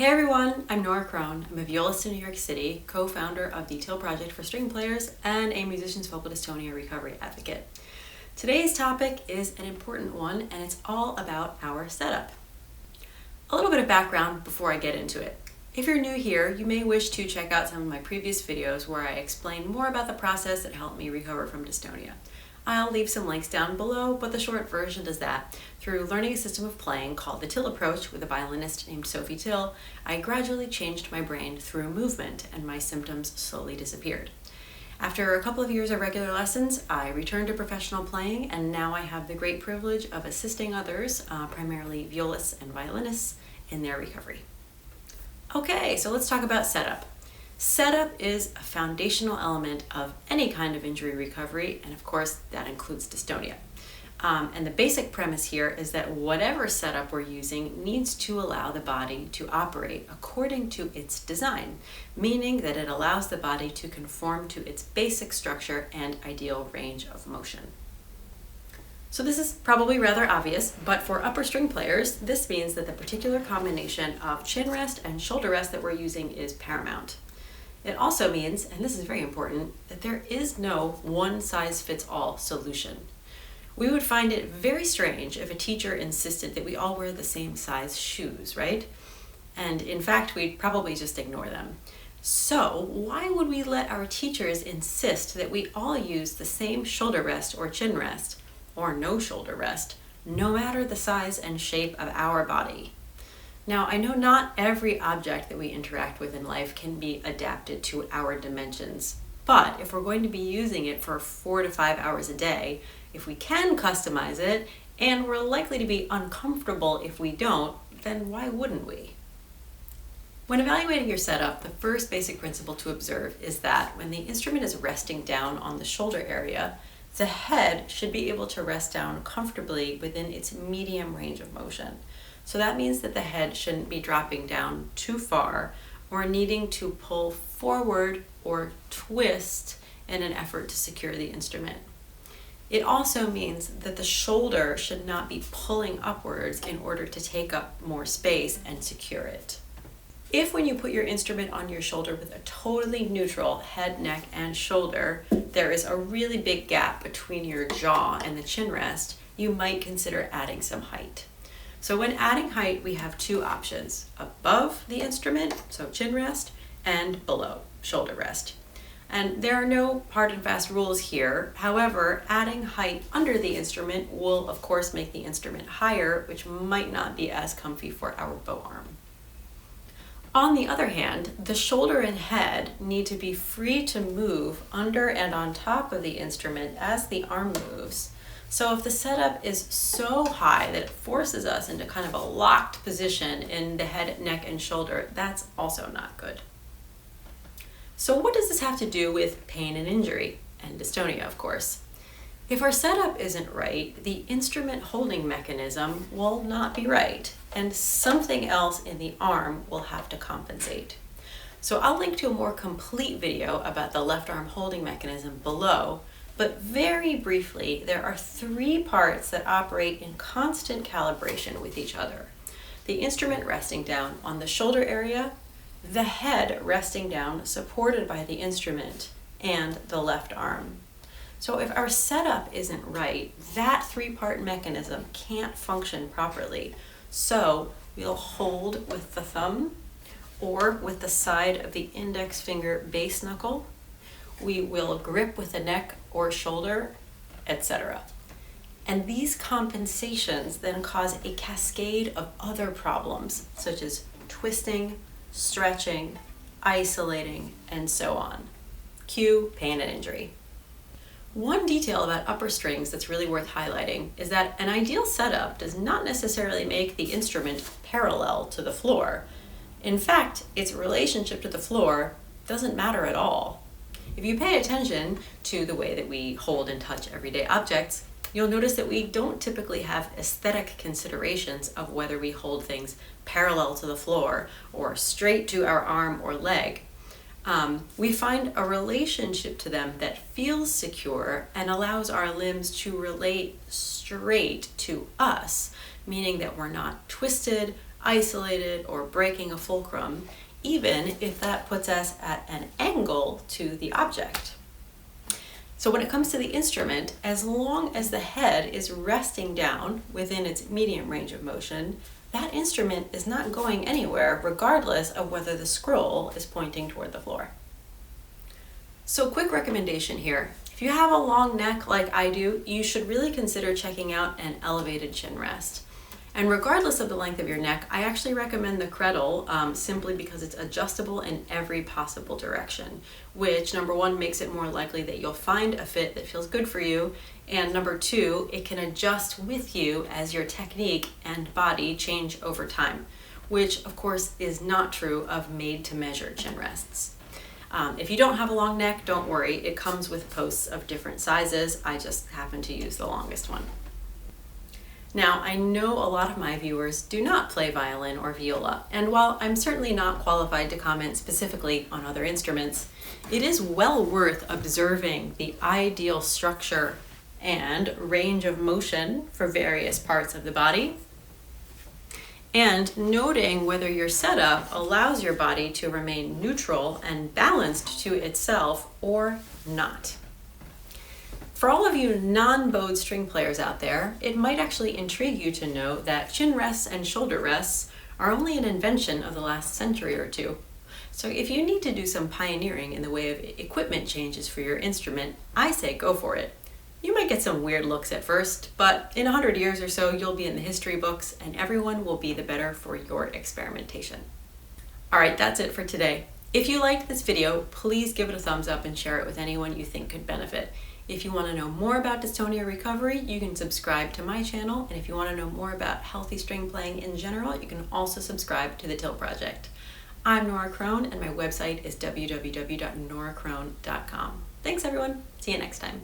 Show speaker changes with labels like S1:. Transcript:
S1: Hey everyone, I'm Nora Crone. I'm a violist in New York City, co-founder of the Detail Project for String Players, and a musician's vocal dystonia recovery advocate. Today's topic is an important one, and it's all about our setup. A little bit of background before I get into it. If you're new here, you may wish to check out some of my previous videos where I explain more about the process that helped me recover from dystonia. I'll leave some links down below, but the short version is that through learning a system of playing called the Till approach with a violinist named Sophie Till, I gradually changed my brain through movement and my symptoms slowly disappeared. After a couple of years of regular lessons, I returned to professional playing, and now I have the great privilege of assisting others, primarily violists and violinists, in their recovery. Okay, so let's talk about setup. Setup is a foundational element of any kind of injury recovery, and of course that includes dystonia. And the basic premise here is that whatever setup we're using needs to allow the body to operate according to its design, meaning that it allows the body to conform to its basic structure and ideal range of motion. So this is probably rather obvious, but for upper string players, this means that the particular combination of chin rest and shoulder rest that we're using is paramount. It also means, and this is very important, that there is no one-size-fits-all solution. We would find it very strange if a teacher insisted that we all wear the same size shoes, right? And in fact, we'd probably just ignore them. So why would we let our teachers insist that we all use the same shoulder rest or chin rest, or no shoulder rest, no matter the size and shape of our body? Now, I know not every object that we interact with in life can be adapted to our dimensions, but if we're going to be using it for 4 to 5 hours a day, if we can customize it, and we're likely to be uncomfortable if we don't, then why wouldn't we? When evaluating your setup, the first basic principle to observe is that when the instrument is resting down on the shoulder area, the head should be able to rest down comfortably within its medium range of motion. So that means that the head shouldn't be dropping down too far or needing to pull forward or twist in an effort to secure the instrument. It also means that the shoulder should not be pulling upwards in order to take up more space and secure it. If when you put your instrument on your shoulder with a totally neutral head, neck, and shoulder, there is a really big gap between your jaw and the chin rest, you might consider adding some height. So when adding height, we have two options: above the instrument, so chin rest, and below, shoulder rest. And there are no hard and fast rules here. However, adding height under the instrument will of course make the instrument higher, which might not be as comfy for our bow arm. On the other hand, the shoulder and head need to be free to move under and on top of the instrument as the arm moves. So if the setup is so high that it forces us into kind of a locked position in the head, neck, and shoulder, that's also not good. So what does this have to do with pain and injury? And dystonia, of course. If our setup isn't right, the instrument holding mechanism will not be right, and something else in the arm will have to compensate. So I'll link to a more complete video about the left arm holding mechanism below, but very briefly, there are 3 parts that operate in constant calibration with each other: the instrument resting down on the shoulder area, the head resting down supported by the instrument, and the left arm. So if our setup isn't right, that 3-part mechanism can't function properly. So we'll hold with the thumb or with the side of the index finger base knuckle. We will grip with the neck or shoulder, etc. And these compensations then cause a cascade of other problems, such as twisting, stretching, isolating, and so on. Cue pain and injury. One detail about upper strings that's really worth highlighting is that an ideal setup does not necessarily make the instrument parallel to the floor. In fact, its relationship to the floor doesn't matter at all. If you pay attention to the way that we hold and touch everyday objects, you'll notice that we don't typically have aesthetic considerations of whether we hold things parallel to the floor or straight to our arm or leg. We find a relationship to them that feels secure and allows our limbs to relate straight to us, meaning that we're not twisted, isolated or breaking a fulcrum, even if that puts us at an angle to the object. So when it comes to the instrument, as long as the head is resting down within its medium range of motion, that instrument is not going anywhere regardless of whether the scroll is pointing toward the floor. So quick recommendation here. If you have a long neck like I do, you should really consider checking out an elevated chin rest. And regardless of the length of your neck, I actually recommend the cradle simply because it's adjustable in every possible direction, which number one, makes it more likely that you'll find a fit that feels good for you, and number two, it can adjust with you as your technique and body change over time, which of course is not true of made-to-measure chin rests. If you don't have a long neck, don't worry, it comes with posts of different sizes. I just happen to use the longest one. Now, I know a lot of my viewers do not play violin or viola, and while I'm certainly not qualified to comment specifically on other instruments, it is well worth observing the ideal structure and range of motion for various parts of the body, and noting whether your setup allows your body to remain neutral and balanced to itself or not. For all of you non-bowed string players out there, it might actually intrigue you to know that chin rests and shoulder rests are only an invention of the last century or two. So if you need to do some pioneering in the way of equipment changes for your instrument, I say go for it. You might get some weird looks at first, but in 100 years or so, you'll be in the history books and everyone will be the better for your experimentation. All right, that's it for today. If you liked this video, please give it a thumbs up and share it with anyone you think could benefit. If you want to know more about dystonia recovery, you can subscribe to my channel, and if you want to know more about healthy string playing in general, you can also subscribe to the Till Project. I'm Nora Crone, and my website is www.noracrone.com. Thanks everyone, see you next time.